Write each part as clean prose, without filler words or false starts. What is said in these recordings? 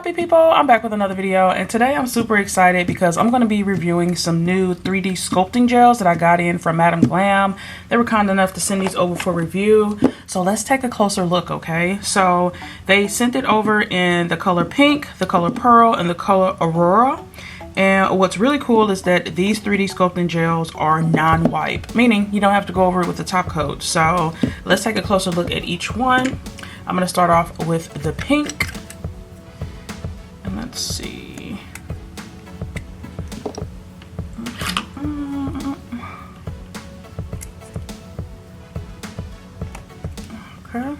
happy people? I'm back with another video, and today I'm super excited because I'm going to be reviewing some new 3D sculpting gels that I got in from Madam Glam. They were kind enough to send these over for review, so let's take a closer look. Okay, so they sent it over in the color pink, the color pearl, and the color aurora. And what's really cool is that these 3D sculpting gels are non-wipe, meaning you don't have to go over it with the top coat. So let's take a closer look at each one. I'm going to start off with the pink. And let's see. Okay.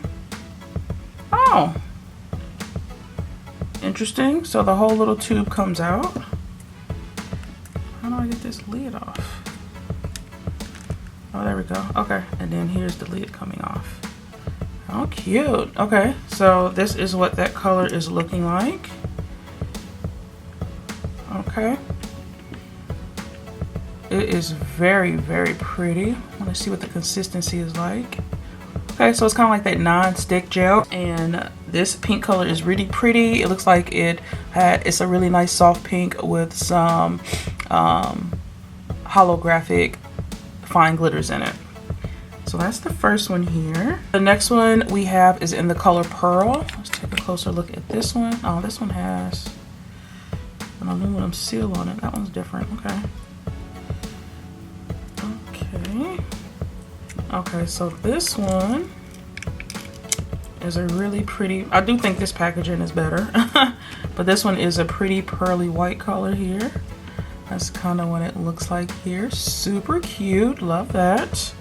Oh. Interesting. So the whole little tube comes out. How do I get this lid off? Oh, there we go. Okay. And then here's the lid coming off. Oh, cute. Okay. So this is what that color is looking like. Okay. It is very, very pretty. I want to see what the consistency is like. Okay, so it's kind of like that non-stick gel, and this pink color is really pretty. It looks like it's a really nice soft pink with some holographic fine glitters in it. So that's the first one here. The next one we have is in the color pearl. Let's take a closer look at this one. Oh, this one has an aluminum seal on it. That one's different. Okay. Okay, so this one is a really pretty, I do think this packaging is better, but this one is a pretty pearly white color here. That's kind of what it looks like here. Super cute, love that.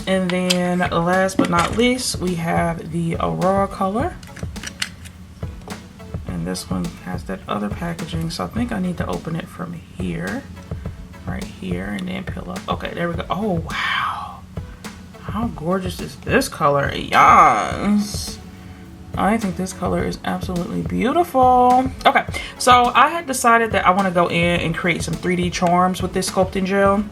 And then last but not least, we have the aurora color. And this one has that other packaging, so I think I need to open it from here, right here, and then peel up. Okay, there we go. Oh, wow. How gorgeous is this color? Yes. I think this color is absolutely beautiful. Okay, so I had decided that I want to go in and create some 3D charms with this sculpting gel.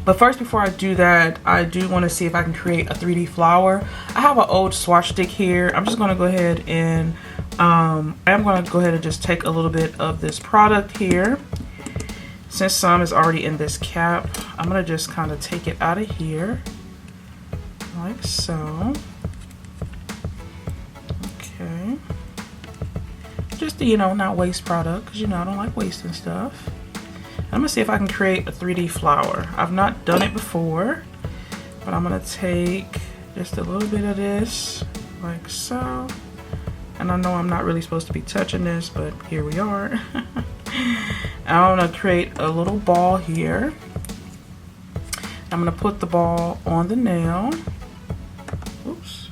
But first, before I do that, I do want to see if I can create a 3D flower. I have an old swatch stick here. I'm just going to go ahead and just take a little bit of this product here. Since some is already in this cap, I'm going to just kind of take it out of here, like so. Okay. Just to, not waste product, because, I don't like wasting stuff. I'm going to see if I can create a 3D flower. I've not done it before, but I'm going to take just a little bit of this, like so. And I know I'm not really supposed to be touching this, but here we are. I'm going to create a little ball here. I'm going to put the ball on the nail. Oops.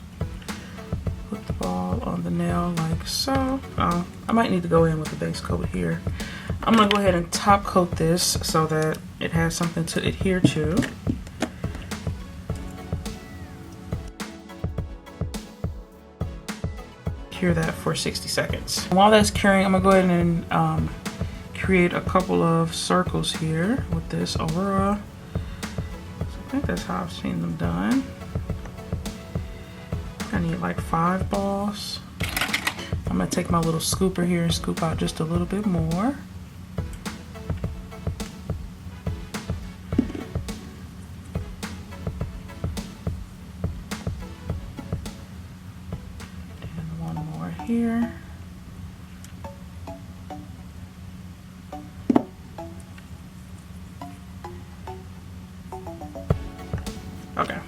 Put the ball on the nail like so. I might need to go in with the base coat here. I'm going to go ahead and top coat this so that it has something to adhere to. Cure that for 60 seconds. While that's curing, I'm going to go ahead and create a couple of circles here with this aurora. So I think that's how I've seen them done. I need like 5 balls. I'm going to take my little scooper here and scoop out just a little bit more. And one more here. Okay.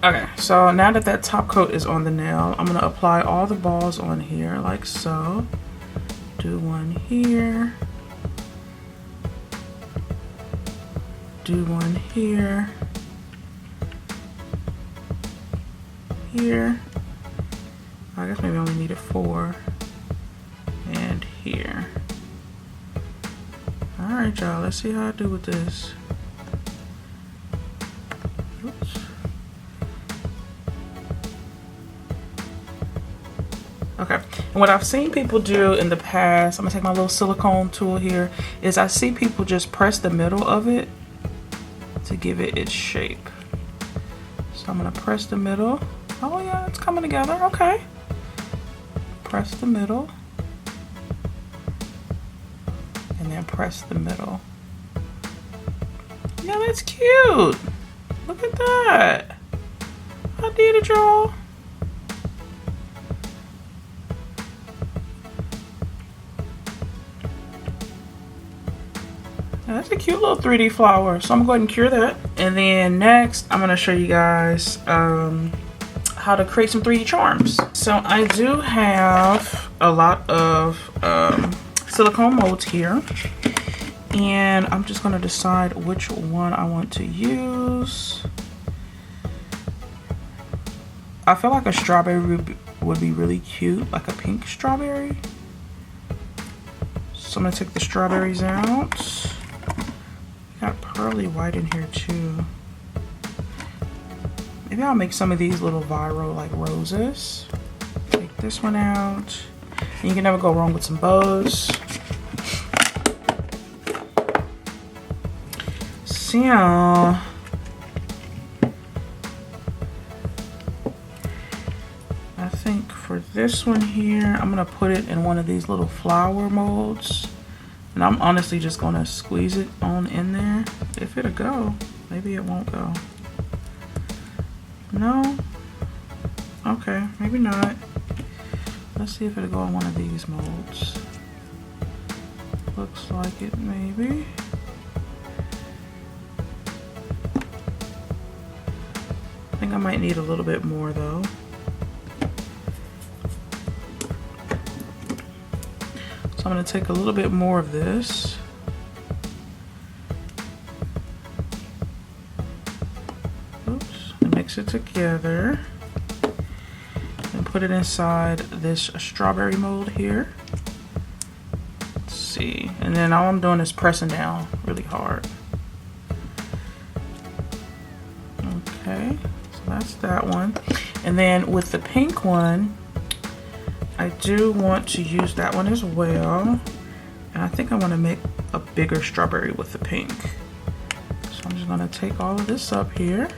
Okay, so now that that top coat is on the nail, I'm going to apply all the balls on here like so. Do one here. Do one here. Here. I guess maybe I only needed 4. And here. Alright, y'all, let's see how I do with this. Oops. Okay, and what I've seen people do in the past, I'm gonna take my little silicone tool here, is I see people just press the middle of it to give it its shape. So I'm gonna press the middle Oh yeah, it's coming together. Okay. Press the middle. And then press the middle. Yeah, that's cute. Look at that. I did it, y'all. That's a cute little 3D flower. So I'm going to go ahead and cure that. And then next, I'm going to show you guys how to create some 3D charms. So I do have a lot of silicone molds here. And I'm just going to decide which one I want to use. I feel like a strawberry would be really cute, like a pink strawberry. So I'm going to take the strawberries out. Got pearly white in here too. Maybe I'll make some of these little viral like roses. Take this one out. And you can never go wrong with some bows. So I think for this one here, I'm gonna put it in one of these little flower molds. And I'm honestly just gonna squeeze it on in there. If it'll go, maybe it won't go. No? Okay, maybe not. Let's see if it'll go in one of these molds. Looks like it, maybe. I think I might need a little bit more though. I'm going to take a little bit more of this. Oops, and mix it together. And put it inside this strawberry mold here. Let's see. And then all I'm doing is pressing down really hard. Okay, so that's that one. And then with the pink one, I do want to use that one as well. And I think I want to make a bigger strawberry with the pink. So I'm just going to take all of this up here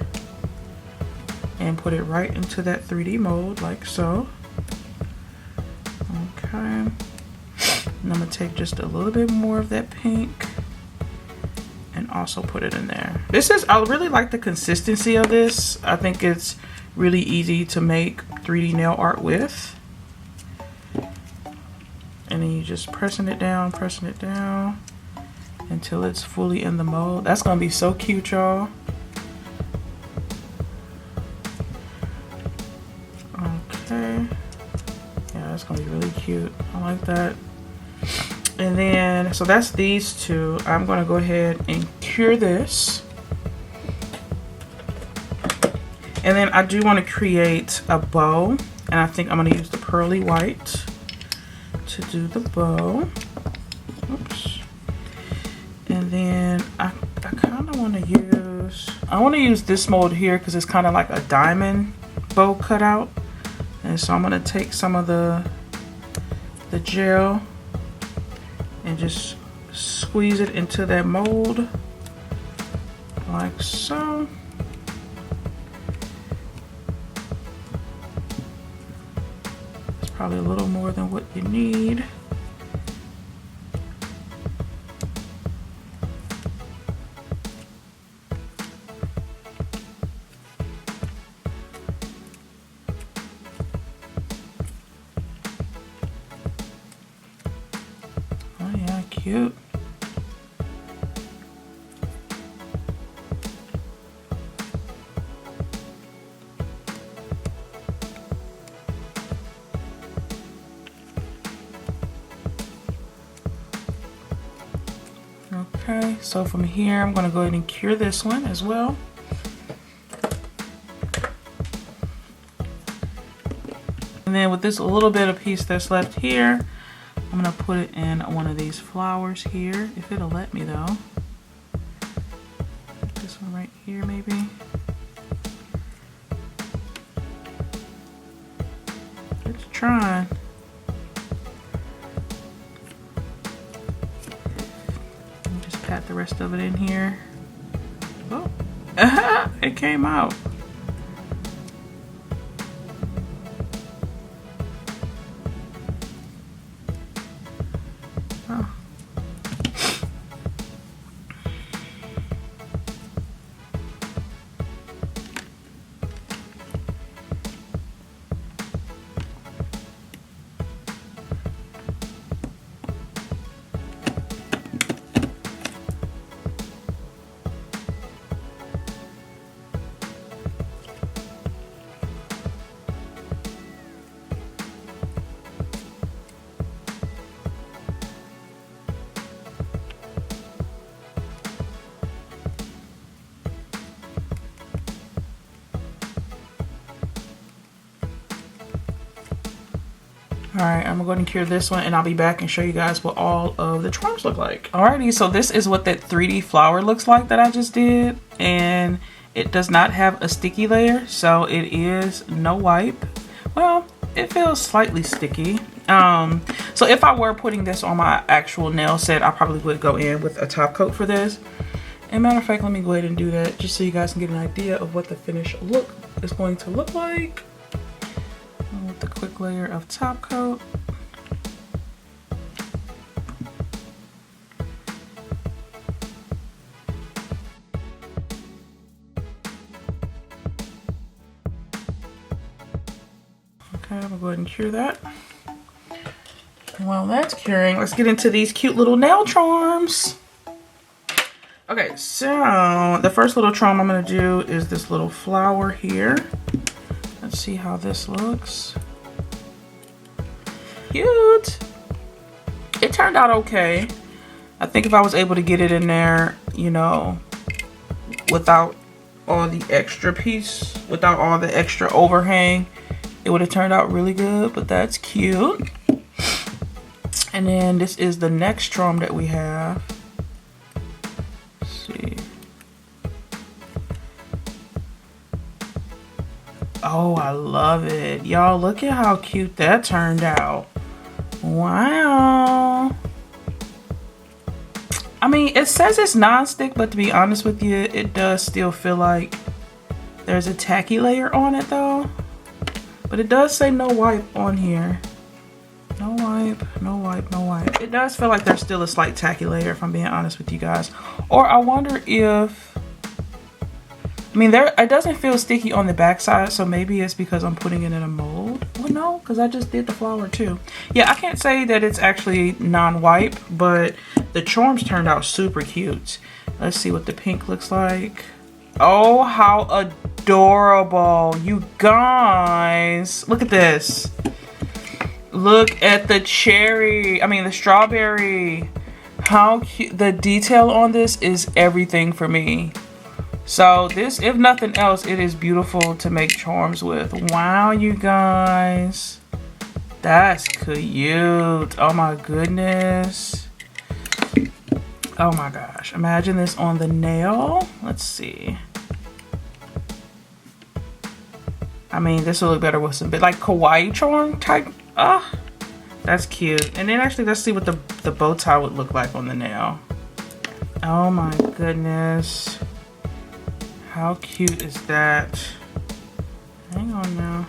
and put it right into that 3D mold like so. Okay. And I'm going to take just a little bit more of that pink and also put it in there. I really like the consistency of this. I think it's really easy to make 3D nail art with. And then you just pressing it down until it's fully in the mold. That's gonna be so cute, y'all. Okay. Yeah, that's gonna be really cute. I like that. And then, so that's these two. I'm gonna go ahead and cure this. And then I do want to create a bow. And I think I'm gonna use the pearly white to do the bow. Oops. And then I kind of want to use this mold here because it's kind of like a diamond bow cutout. And so I'm going to take some of the gel and just squeeze it into that mold like so. Probably a little more than what you need. Oh yeah, cute. Okay, so from here, I'm gonna go ahead and cure this one as well. And then with this little bit of piece that's left here, I'm gonna put it in one of these flowers here, if it'll let me though. This one right here maybe. It's trying. Pat the rest of it in here. Oh, it came out. Alright, I'm gonna go ahead and cure this one and I'll be back and show you guys what all of the charms look like. Alrighty, so this is what that 3D flower looks like that I just did. And it does not have a sticky layer, so it is no wipe. Well, it feels slightly sticky. So if I were putting this on my actual nail set, I probably would go in with a top coat for this. And matter of fact, let me go ahead and do that just so you guys can get an idea of what the finished look is going to look like. With a quick layer of top coat. Okay, I'm gonna go ahead and cure that. And while that's curing, let's get into these cute little nail charms. Okay, so the first little charm I'm gonna do is this little flower here. Let's see how this looks. Cute. It turned out okay. I think if I was able to get it in there, you know, without all the extra piece, without all the extra overhang, it would have turned out really good, but that's cute. And then this is the next charm that we have. Let's see. Oh, I love it. Y'all, look at how cute that turned out. Wow. I mean, it says it's non-stick, but to be honest with you, it does still feel like there's a tacky layer on it though. But it does say no wipe on here. No wipe, no wipe, no wipe. It does feel like there's still a slight tacky layer, if I'm being honest with you guys. Or I wonder if, I mean, it doesn't feel sticky on the back side, so maybe it's because I'm putting it in a mold. Well, no, because I just did the flower too. Yeah, I can't say that it's actually non-wipe, but the charms turned out super cute. Let's see what the pink looks like. Oh, how adorable. You guys, look at this. Look at the cherry. I mean, the strawberry. How cute. The detail on this is everything for me. So this, if nothing else, it is beautiful to make charms with. Wow, you guys. That's cute. Oh my goodness. Oh my gosh. Imagine this on the nail. Let's see. I mean, this will look better with some bit like kawaii charm type. Ah, that's cute. And then actually, let's see what the bow tie would look like on the nail. Oh my goodness. How cute is that? Hang on now.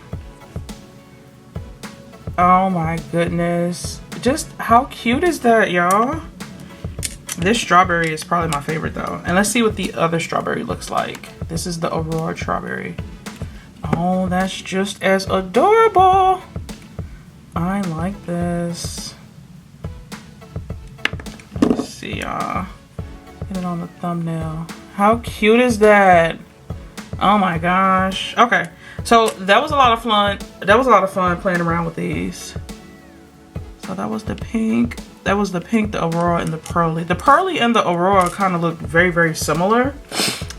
Oh my goodness. Just how cute is that, y'all? This strawberry is probably my favorite though. And let's see what the other strawberry looks like. This is the Aurora strawberry. Oh, that's just as adorable. I like this. Let's see, y'all. Get it on the thumbnail. How cute is that? Oh my gosh. Okay, so that was a lot of fun. That was a lot of fun playing around with these. So that was the pink. That was the pink, the Aurora, and the pearly. The pearly and the Aurora kind of look very, very similar.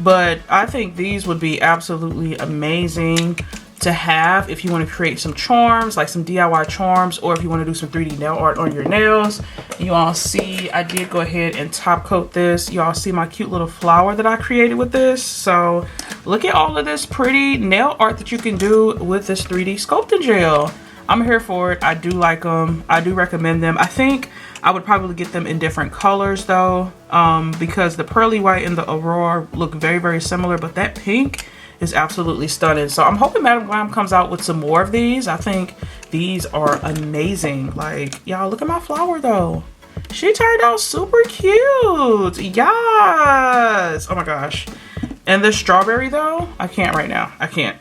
But I think these would be absolutely amazing to have if you want to create some charms, like some DIY charms, or if you want to do some 3D nail art on your nails. You all see, I did go ahead and top coat this. You all see my cute little flower that I created with this. So look at all of this pretty nail art that you can do with this 3D sculpting gel. I'm here for it. I do like them. I do recommend them. I think I would probably get them in different colors though, because the pearly white and the Aurora look very, very similar, but that pink is absolutely stunning. So I'm hoping Madam Glam comes out with some more of these. I think these are amazing. Like, y'all, look at my flower though. She turned out super cute. Yes. Oh my gosh. And the strawberry though, I can't right now. I can't.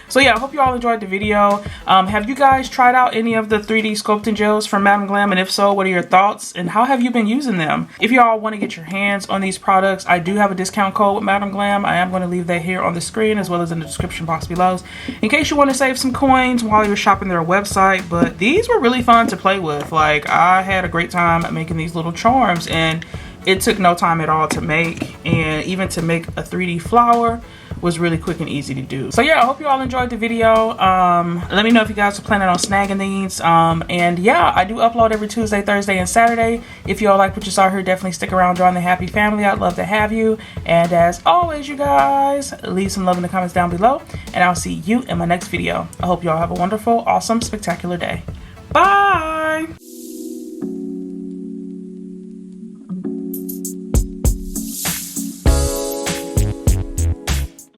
So yeah, I hope you all enjoyed the video. Have you guys tried out any of the 3D sculpting gels from Madam Glam? And if so, what are your thoughts? And how have you been using them? If you all want to get your hands on these products, I do have a discount code with Madam Glam. I am going to leave that here on the screen as well as in the description box below, in case you want to save some coins while you're shopping their website. But these were really fun to play with. Like, I had a great time making these little charms, and it took no time at all to make. And even to make a 3D flower was really quick and easy to do. So yeah, I hope you all enjoyed the video. Let me know if you guys are planning on snagging these. And yeah, I do upload every Tuesday, Thursday, and Saturday. If you all like what you saw here, definitely stick around, join the happy family. I'd love to have you. And as always, you guys, leave some love in the comments down below, and I'll see you in my next video. I hope you all have a wonderful, awesome, spectacular day. Bye.